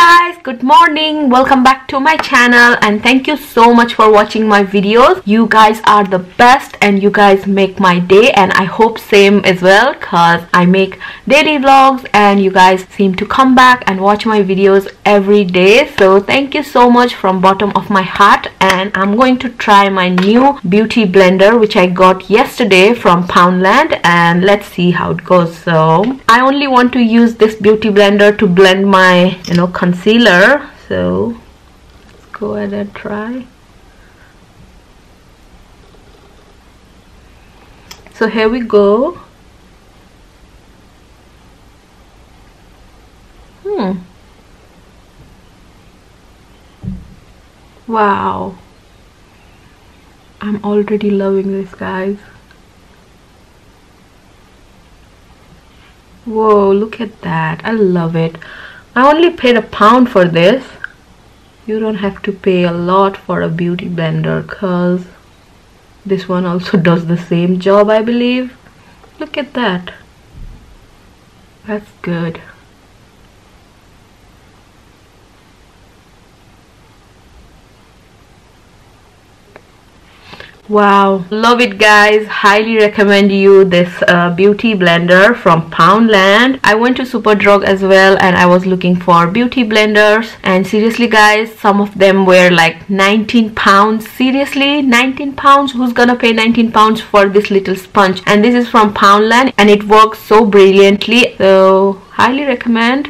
guys, good morning. Welcome back to my channel and thank you so much for watching my videos. You guys are the best and you guys make my day, and I hope same as well, cause I make daily vlogs and you guys seem to come back and watch my videos every day. So thank you so much from bottom of my heart. And I'm going to try my new beauty blender which I got yesterday from Poundland, and let's see how it goes. So I only want to use this beauty blender to blend my concealer, so let's go ahead and try. So here we go. Wow, I'm already loving this, guys. Whoa, look at that. I love it. I only paid £1 for this. You don't have to pay a lot for a beauty blender, cause this one also does the same job, I believe. Look at that. That's good. Wow, love it, guys. Highly recommend you this beauty blender from Poundland. I went to Superdrug as well and I was looking for beauty blenders, and seriously guys, some of them were like £19. Seriously, £19? Who's gonna pay £19 for this little sponge? And this is from Poundland and it works so brilliantly, so highly recommend.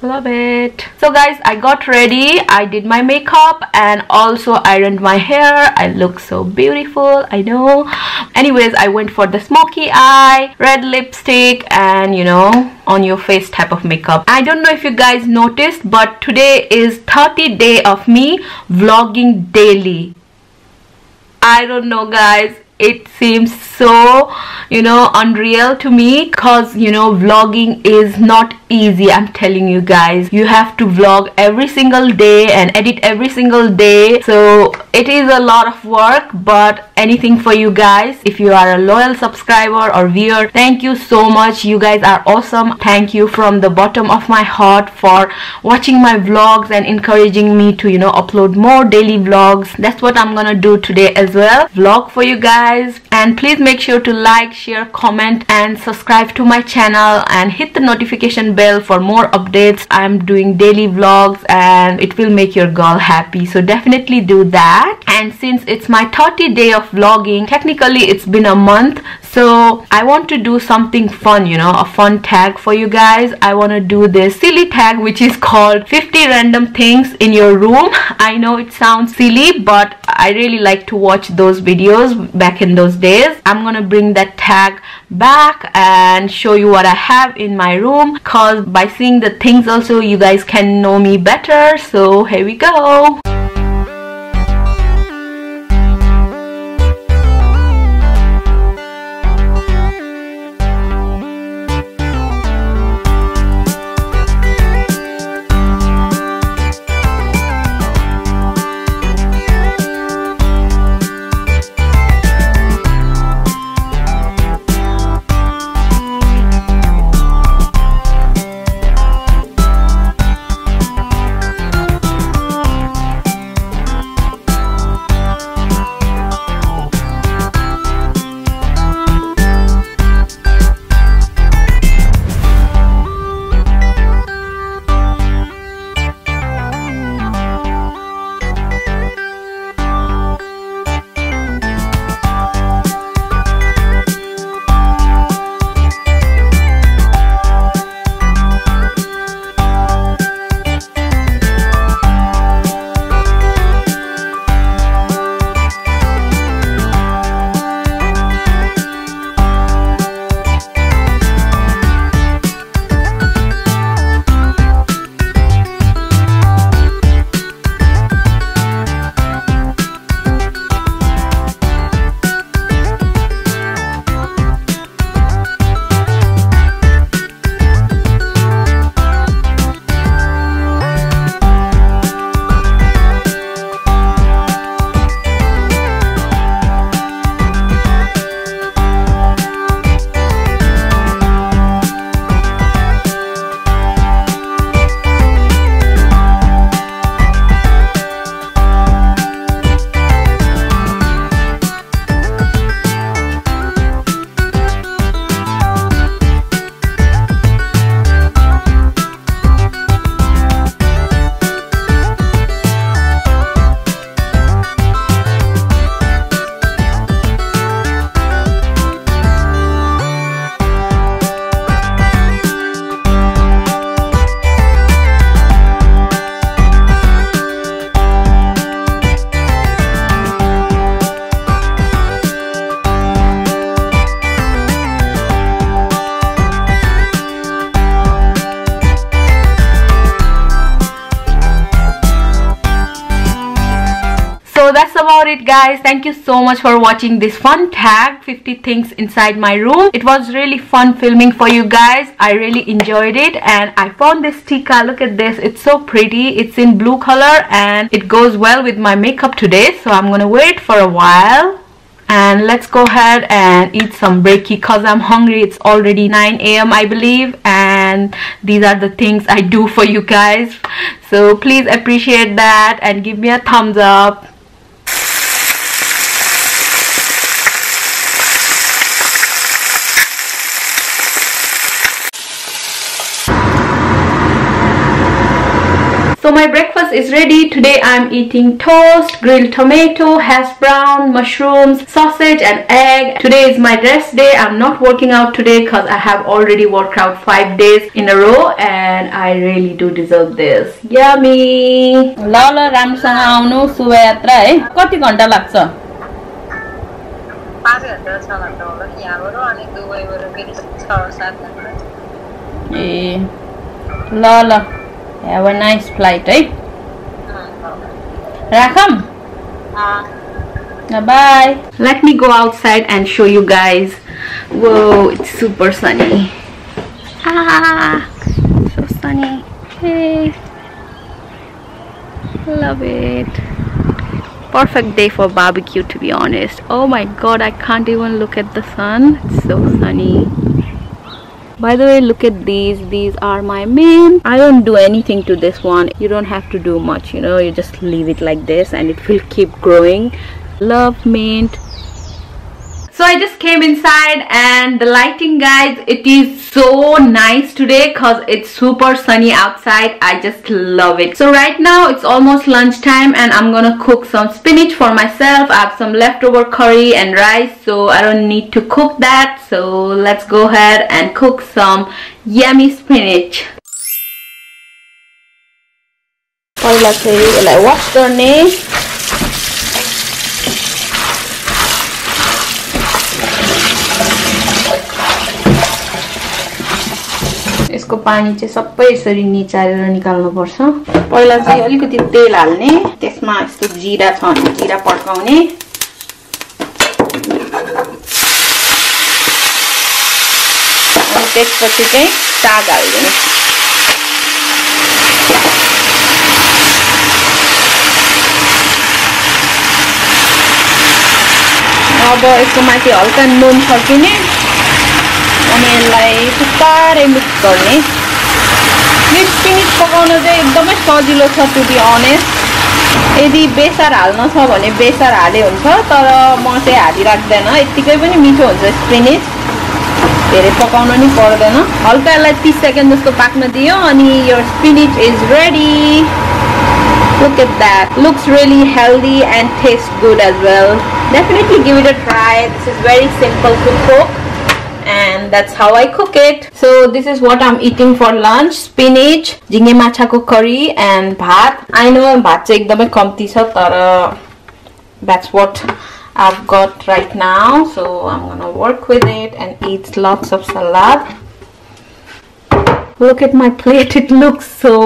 Love it. So guys, I got ready, I did my makeup and also ironed my hair. I look so beautiful, I know. Anyways, I went for the smoky eye, red lipstick, and on your face type of makeup. I don't know if you guys noticed, but today is 30th day of me vlogging daily. I don't know, guys, it seems so unreal to me, cause vlogging is not easy. I'm telling you guys, you have to vlog every single day and edit every single day, so it is a lot of work, but anything for you guys. If you are a loyal subscriber or viewer, thank you so much. You guys are awesome. Thank you from the bottom of my heart for watching my vlogs and encouraging me to upload more daily vlogs. That's what I'm gonna do today as well, vlog for you guys. And please make sure to like, share, comment and subscribe to my channel and hit the notification bell for more updates. I'm doing daily vlogs and it will make your girl happy, so definitely do that. And since it's my 30th day of vlogging, technically it's been a month, so I want to do something fun, a fun tag for you guys. I want to do this silly tag which is called 50 random things in your room. I know it sounds silly, but I really like to watch those videos back in those days. I'm gonna bring that tag back and show you what I have in my room, cause by seeing the things also you guys can know me better. So here we go. it, guys. Thank you so much for watching this fun tag 50 things inside my room. It was really fun filming for you guys. I really enjoyed it, and I found this tikka. Look at this, it's so pretty. It's in blue color and it goes well with my makeup today, so I'm gonna wear it for a while. And let's go ahead and eat some brekkie cause I'm hungry. It's already 9 AM I believe, and these are the things I do for you guys, so please appreciate that and give me a thumbs up. So my breakfast is ready. Today I'm eating toast, grilled tomato, hash brown, mushrooms, sausage and egg. Today is my rest day. I'm not working out today because I have already worked out 5 days in a row and I really do deserve this. Yummy! ल राम्रोसँग आउनु शुभयात्रा है। कति घण्टा लाग्छ? 5 घण्टा 6 घण्टा होला नि यहाँबाट अनि दुबईबाट फेरि 6-7 घण्टा। ए ल Have a nice flight, right? Rakam? Bye. Let me go outside and show you guys. Whoa, it's super sunny. Ah, so sunny. Hey, love it. Perfect day for barbecue, to be honest. Oh my god, I can't even look at the sun. It's so sunny. By the way, look at these are my mint. I don't do anything to this one. You don't have to do much, you know, you just leave it like this and it will keep growing. Love mint. So I just came inside and the lighting, guys, it is so nice today because it's super sunny outside. I just love it. So right now it's almost lunchtime and I'm gonna cook some spinach for myself. I have some leftover curry and rice, so I don't need to cook that. So let's go ahead and cook some yummy spinach. Wash गर्ने यसको पानी चाहिँ सबै यसरी निचारेर निकाल्नु पर्छ। पहिला चाहिँ अलिकति तेल हाल्ने, त्यसमा यस्तो जीरा छ भने जीरा पड्काउने, अनि त्यसपछि चाहिँ साग हाल्दिने। अब यसको माथि हल्का नुन छर्किने अनि यसलाई सुक्कारै मिक्स गर्ने। यो स्पिनिच पकाउन चाहिँ एकदमै सजिलो छ, टु बी अनेस्ट। यदि बेसार हाल्न छ भने बेसार हाले हुन्छ, तर म चाहिँ हालिराख्दैन, यतिकै पनि मिठो हुन्छ स्पिनिच, धेरै पकाउन नि पर्दैन। हल्का यसलाई 30 सेकेन्ड जस्तो पाक्न दियो अनि your spinach is ready. Look at that. Looks really healthy and tastes good as well. Definitely give it a try. This is very simple to cook and that's how I cook it. So this is what I'm eating for lunch. Spinach, झिंगे माछाको curry and भात. I know भात चाहिँ एकदमै कम्ती छ, तर that's what I've got right now. So I'm gonna work with it and eat lots of salad. Look at my plate. It looks so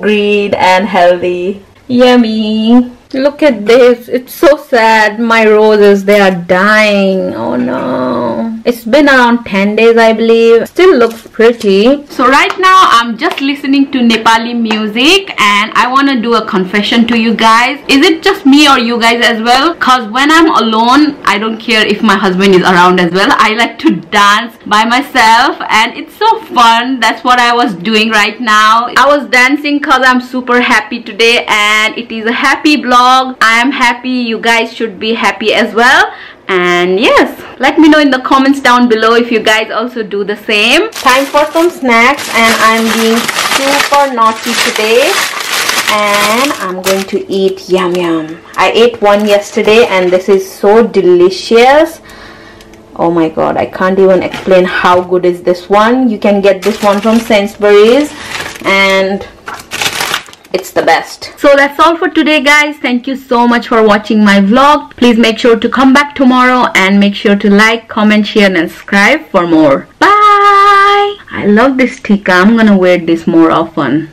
green and healthy. Yummy. Look at this. It's so sad. My roses, they are dying. Oh no. It's been around 10 days, I believe. Still looks pretty. So right now I'm just listening to Nepali music and I want to do a confession to you guys. Is it just me or you guys as well? Cause when I'm alone, I don't care if my husband is around as well. I like to dance by myself and it's so fun. That's what I was doing right now. I was dancing cause I'm super happy today and it is a happy vlog. I am happy. You guys should be happy as well. And yes, let me know in the comments down below if you guys also do the same. Time for some snacks and I'm being super naughty today and I'm going to eat yum yum. I ate one yesterday and this is so delicious. Oh my god, I can't even explain how good is this one. You can get this one from Sainsbury's and it's the best. So that's all for today, guys. Thank you so much for watching my vlog. Please make sure to come back tomorrow and make sure to like, comment, share and subscribe for more. Bye. I love this tikka. I'm gonna wear this more often.